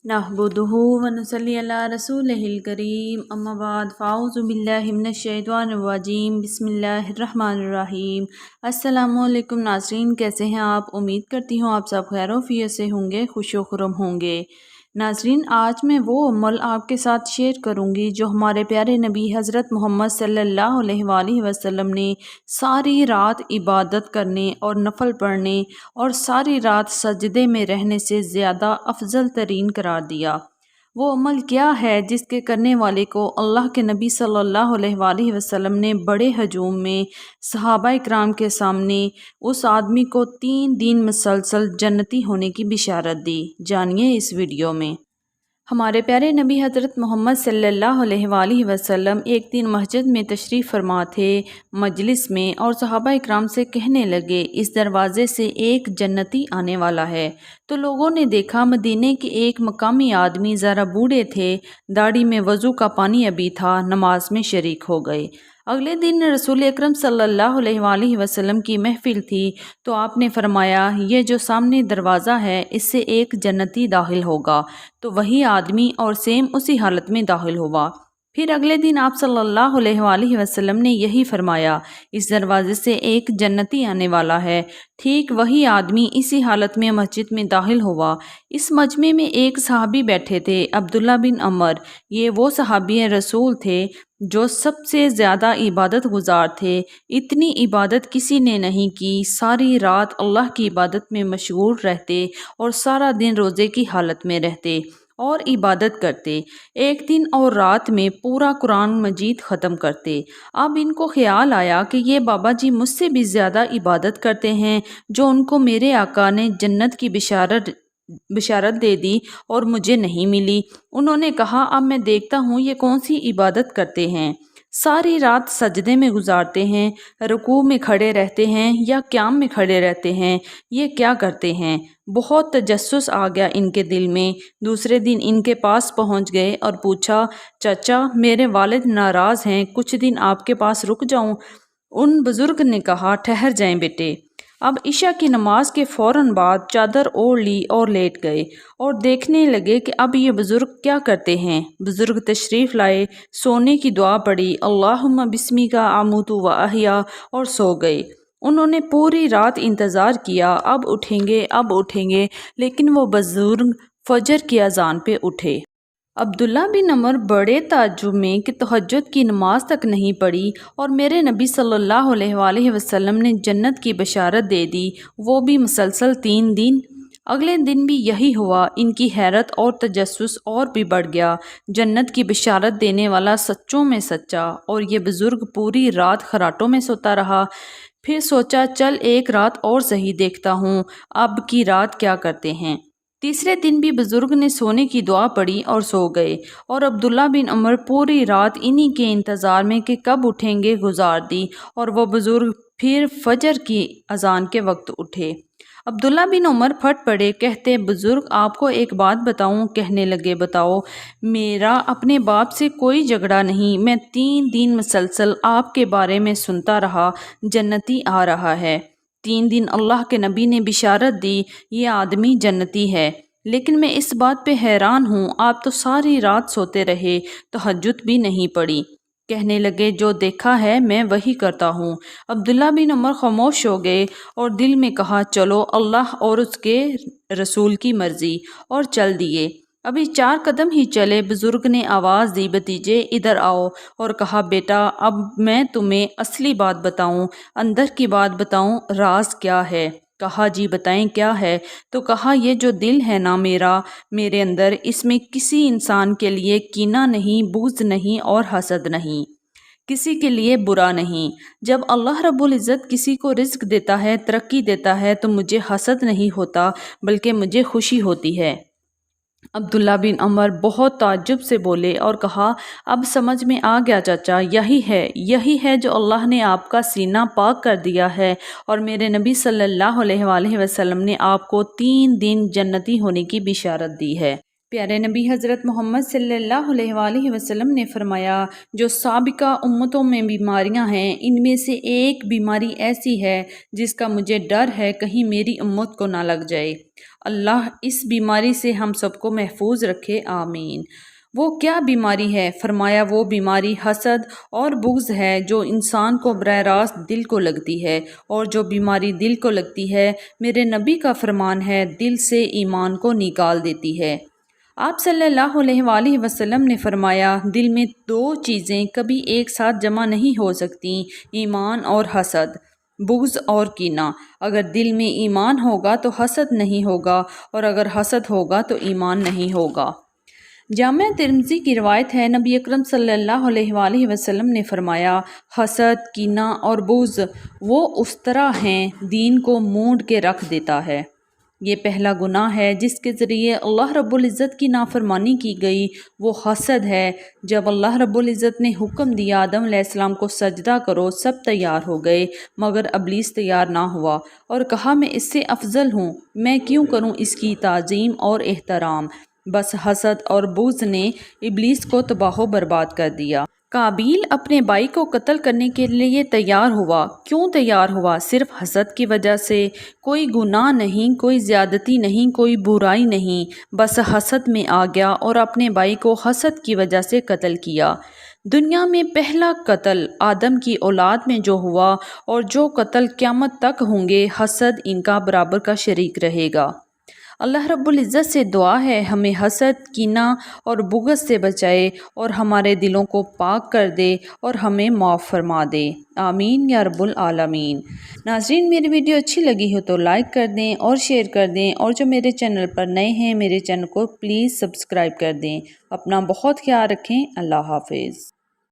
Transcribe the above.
नहमदुहु व नसल्ली अला रसूलिहिल करीम अम्मा बाद फ़ाऊज़ु बिल्लाहि मिनश शैतानिर रजीम बिस्मिल्लाहिर रहमानिर रहीम। अस्सलामु अलैकुम नाज़रीन, कैसे हैं आप? उम्मीद करती हूँ आप सब खैर-ओ-आफ़ियत से होंगे, खुश-ओ-खुर्रम होंगे। नाज़रीन, आज मैं वो अमल आपके साथ शेयर करूँगी जो हमारे प्यारे नबी हज़रत मोहम्मद सल्लल्लाहु अलैहि वसल्लम ने सारी रात इबादत करने और नफल पढ़ने और सारी रात सजदे में रहने से ज़्यादा अफजल तरीन करार दिया। वो अमल क्या है जिसके करने वाले को अल्लाह के नबी सल्लल्लाहु अलैहि वसल्लम ने बड़े हजूम में सहाबा इकराम के सामने उस आदमी को 3 दिन मुसलसल जन्नती होने की बिशारत दी। जानिए इस वीडियो में। हमारे प्यारे नबी हज़रत मोहम्मद सल्लल्लाहु अलैहि वसल्लम एक दिन मस्जिद में तशरीफ़ फरमा थे मजलिस में, और सहाबा इकराम से कहने लगे, इस दरवाज़े से एक जन्नती आने वाला है। तो लोगों ने देखा मदीने के एक मकामी आदमी ज़रा बूढ़े थे, दाढ़ी में वज़ू का पानी अभी था, नमाज में शरीक हो गए। अगले दिन रसूल अकरम सल्लल्लाहु अलैहि वसल्लम की महफिल थी, तो आपने फरमाया, ये जो सामने दरवाज़ा है इससे एक जन्नती दाखिल होगा। तो वही आदमी और सेम उसी हालत में दाखिल हुआ। फिर अगले दिन आप सल्लल्लाहु अलैहि वसल्लम ने यही फरमाया, इस दरवाजे से एक जन्नती आने वाला है। ठीक वही आदमी इसी हालत में मस्जिद में दाखिल हुआ। इस मजमे में एक सहाबी बैठे थे, अब्दुल्ला बिन अमर। ये वो सहाबी रसूल थे जो सबसे ज़्यादा इबादत गुजार थे। इतनी इबादत किसी ने नहीं की। सारी रात अल्लाह की इबादत में मशगूल रहते और सारा दिन रोज़े की हालत में रहते और इबादत करते। एक दिन और रात में पूरा कुरान मजीद ख़त्म करते। अब इनको ख्याल आया कि ये बाबा जी मुझसे भी ज़्यादा इबादत करते हैं, जो उनको मेरे आका ने जन्नत की बिशारत दे दी और मुझे नहीं मिली। उन्होंने कहा, अब मैं देखता हूँ ये कौन सी इबादत करते हैं। सारी रात सजदे में गुजारते हैं, रुकू में खड़े रहते हैं या क़याम में खड़े रहते हैं। ये क्या करते हैं? बहुत तजस्सुस आ गया इनके दिल में। दूसरे दिन इनके पास पहुंच गए और पूछा, चाचा मेरे वालिद नाराज़ हैं, कुछ दिन आपके पास रुक जाऊं? उन बुज़ुर्ग ने कहा, ठहर जाएं बेटे। अब इशा की नमाज के फ़ौरन बाद चादर ओढ़ ली और लेट गए और देखने लगे कि अब ये बुज़ुर्ग क्या करते हैं। बुज़ुर्ग तशरीफ़ लाए, सोने की दुआ पढ़ी, अल्लाहुम्मा बिस्मिका आमुतु व अहिया, और सो गए। उन्होंने पूरी रात इंतज़ार किया, अब उठेंगे, लेकिन वो बुज़ुर्ग फजर की अजान पे उठे। अब्दुल्ला बिन अमर बड़े ताज्जुब में कि तहज्जुद की नमाज तक नहीं पढ़ी और मेरे नबी सल्लल्लाहु अलैहि वसल्लम ने जन्नत की बशारत दे दी, वो भी मुसलसल 3 दिन। अगले दिन भी यही हुआ। इनकी हैरत और तजस्सुस और भी बढ़ गया। जन्नत की बशारत देने वाला सच्चों में सच्चा, और ये बुज़ुर्ग पूरी रात खराटों में सोता रहा। फिर सोचा, चल एक रात और सही, देखता हूँ अब की रात क्या करते हैं। तीसरे दिन भी बुजुर्ग ने सोने की दुआ पढ़ी और सो गए, और अब्दुल्ला बिन अमर पूरी रात इन्हीं के इंतज़ार में कि कब उठेंगे गुजार दी, और वो बुजुर्ग फिर फजर की अजान के वक्त उठे। अब्दुल्ला बिन उमर फट पड़े, कहते, बुजुर्ग आपको एक बात बताऊं? कहने लगे, बताओ। मेरा अपने बाप से कोई झगड़ा नहीं, मैं 3 दिन मुसलसल आपके बारे में सुनता रहा, जन्नती आ रहा है। 3 दिन अल्लाह के नबी ने बिशारत दी, ये आदमी जन्नती है। लेकिन मैं इस बात पे हैरान हूँ, आप तो सारी रात सोते रहे, तहज्जुद भी नहीं पड़ी। कहने लगे, जो देखा है मैं वही करता हूँ। अब्दुल्ला बिन उमर खामोश हो गए और दिल में कहा, चलो अल्लाह और उसके रसूल की मर्जी, और चल दिए। अभी 4 कदम ही चले, बुजुर्ग ने आवाज़ दी, भतीजे इधर आओ, और कहा, बेटा अब मैं तुम्हें असली बात बताऊं, अंदर की बात बताऊं, राज क्या है? कहा, जी बताएं क्या है? तो कहा, ये जो दिल है ना मेरे अंदर, इसमें किसी इंसान के लिए कीना नहीं, बुग़्ज़ नहीं और हसद नहीं, किसी के लिए बुरा नहीं। जब अल्लाह रब्बुल इज़्ज़त किसी को रिज़्क देता है, तरक्की देता है, तो मुझे हसद नहीं होता, बल्कि मुझे खुशी होती है। अब्दुल्ला बिन अमर बहुत ताज्जुब से बोले और कहा, अब समझ में आ गया चाचा, यही है जो अल्लाह ने आपका सीना पाक कर दिया है, और मेरे नबी सल्लल्लाहु अलैहि वसल्लम ने आपको 3 दिन जन्नती होने की बिशारत दी है। प्यारे नबी हज़रत मोहम्मद सल्लल्लाहु अलैहि वसल्लम ने फरमाया, जो साबिका उम्मतों में बीमारियां हैं, इनमें से एक बीमारी ऐसी है जिसका मुझे डर है कहीं मेरी उम्मत को ना लग जाए। اللہ اس بیماری سے ہم سب کو محفوظ رکھے، آمین۔ وہ کیا بیماری ہے؟ فرمایا وہ بیماری حسد اور بغض ہے جو انسان کو براہ راست دل کو لگتی ہے، اور جو بیماری دل کو لگتی ہے، میرے نبی کا فرمان ہے، دل سے ایمان کو نکال دیتی ہے۔ آپ صلی اللہ علیہ وآلہ وسلم نے فرمایا، دل میں دو چیزیں کبھی ایک ساتھ جمع نہیں ہو سکتی، ایمان اور حسد، بغض اور کینہ۔ اگر دل میں ایمان ہوگا تو حسد نہیں ہوگا، اور اگر حسد ہوگا تو ایمان نہیں ہوگا۔ جامع ترمذی کی روایت ہے، نبی اکرم صلی اللہ علیہ وآلہ وسلم نے فرمایا، حسد، کینہ اور بغض وہ استرا ہیں دین کو مونڈ کے رکھ دیتا ہے۔ یہ پہلا گناہ ہے جس کے ذریعے اللہ رب العزت کی نافرمانی کی گئی، وہ حسد ہے۔ جب اللہ رب العزت نے حکم دیا آدم علیہ السلام کو سجدہ کرو، سب تیار ہو گئے مگر ابلیس تیار نہ ہوا اور کہا میں اس سے افضل ہوں، میں کیوں کروں اس کی تعظیم اور احترام۔ بس حسد اور بغض نے ابلیس کو تباہ و برباد کر دیا۔ قابیل اپنے بھائی کو قتل کرنے کے لیے تیار ہوا، کیوں تیار ہوا؟ صرف حسد کی وجہ سے۔ کوئی گناہ نہیں، کوئی زیادتی نہیں، کوئی برائی نہیں، بس حسد میں آ گیا اور اپنے بھائی کو حسد کی وجہ سے قتل کیا۔ دنیا میں پہلا قتل آدم کی اولاد میں جو ہوا اور جو قتل قیامت تک ہوں گے، حسد ان کا برابر کا شریک رہے گا۔ اللہ رب العزت سے دعا ہے ہمیں حسد، کینہ اور بغض سے بچائے اور ہمارے دلوں کو پاک کر دے اور ہمیں معاف فرما دے، آمین یا رب العالمین۔ ناظرین، میری ویڈیو اچھی لگی ہو تو لائک کر دیں اور شیئر کر دیں، اور جو میرے چینل پر نئے ہیں میرے چینل کو پلیز سبسکرائب کر دیں۔ اپنا بہت خیال رکھیں، اللہ حافظ۔